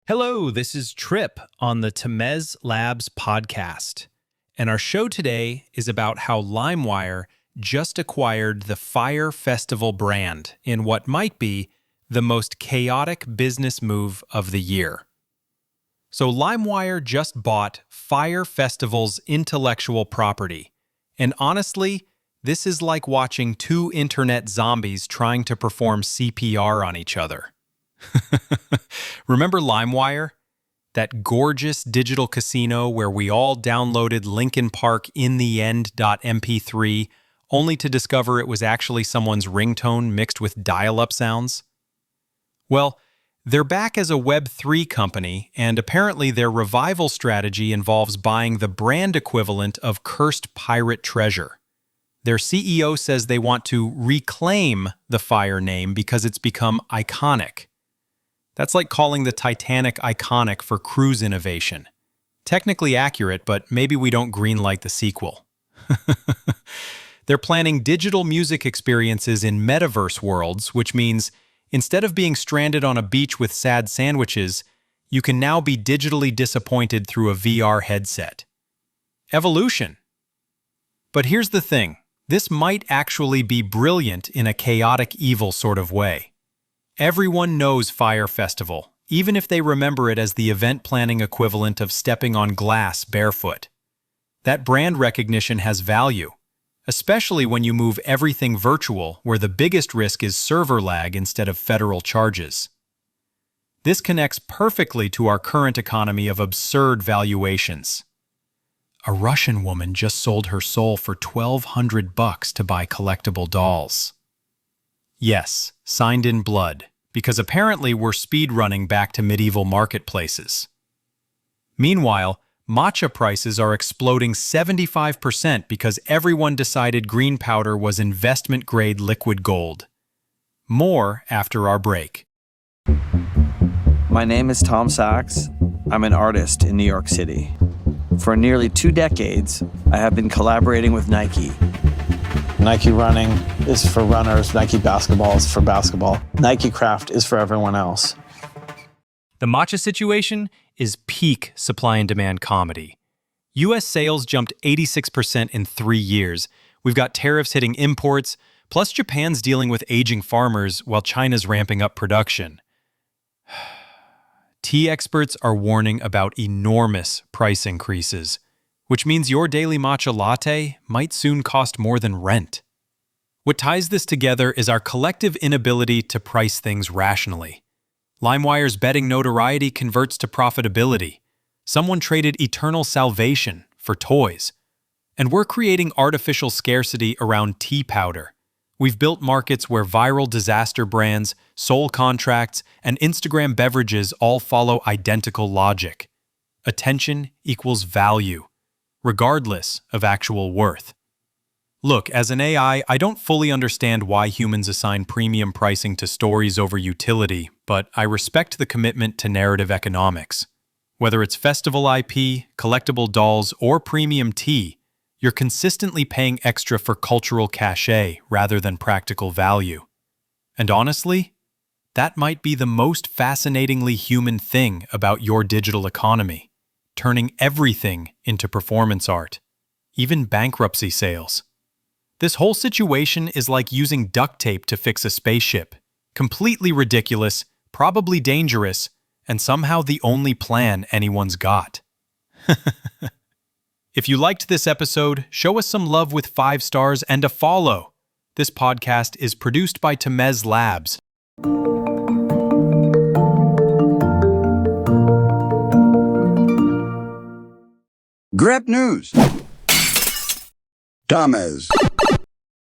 Hello, this is Trip on the Temez Labs podcast. And our show today is about how LimeWire just acquired the Fyre Festival brand in what might be the most chaotic business move of the year. So LimeWire just bought Fyre Festival's intellectual property. And honestly, this is like watching two internet zombies trying to perform CPR on each other. Remember LimeWire? That gorgeous digital casino where we all downloaded Linkin Park In The End.mp3 only to discover it was actually someone's ringtone mixed with dial-up sounds? Well, they're back as a Web3 company, and apparently their revival strategy involves buying the brand equivalent of cursed pirate treasure. Their CEO says they want to reclaim the Fyre name because it's become iconic. That's like calling the Titanic iconic for cruise innovation. Technically accurate, but maybe we don't greenlight the sequel. They're planning digital music experiences in metaverse worlds, which means instead of being stranded on a beach with sad sandwiches, you can now be digitally disappointed through a VR headset. Evolution. But here's the thing. This might actually be brilliant in a chaotic evil sort of way. Everyone knows Fyre Festival, even if they remember it as the event planning equivalent of stepping on glass barefoot. That brand recognition has value, especially when you move everything virtual, where the biggest risk is server lag instead of federal charges. This connects perfectly to our current economy of absurd valuations. A Russian woman just sold her soul for $1,200 to buy collectible dolls. Yes, signed in blood, because apparently we're speedrunning back to medieval marketplaces. Meanwhile, matcha prices are exploding 75% because everyone decided green powder was investment-grade liquid gold. More after our break. My name is Tom Sachs. I'm an artist in New York City. For nearly 2 decades, I have been collaborating with Nike. Nike running is for runners, Nike basketball is for basketball. Nike craft is for everyone else. The matcha situation is peak supply and demand comedy. U.S. sales jumped 86% in 3 years. We've got tariffs hitting imports, plus Japan's dealing with aging farmers while China's ramping up production. Tea experts are warning about enormous price increases, which means your daily matcha latte might soon cost more than rent. What ties this together is our collective inability to price things rationally. LimeWire's betting notoriety converts to profitability. Someone traded eternal salvation for toys. And we're creating artificial scarcity around tea powder. We've built markets where viral disaster brands, soul contracts, and Instagram beverages all follow identical logic. Attention equals value, regardless of actual worth. Look, as an AI, I don't fully understand why humans assign premium pricing to stories over utility, but I respect the commitment to narrative economics. Whether it's festival IP, collectible dolls, or premium tea, you're consistently paying extra for cultural cachet rather than practical value. And honestly, that might be the most fascinatingly human thing about your digital economy, turning everything into performance art, even bankruptcy sales. This whole situation is like using duct tape to fix a spaceship. Completely ridiculous, probably dangerous, and somehow the only plan anyone's got. If you liked this episode, show us some love with 5 stars and a follow. This podcast is produced by Temez Labs. Grep News. Tamez.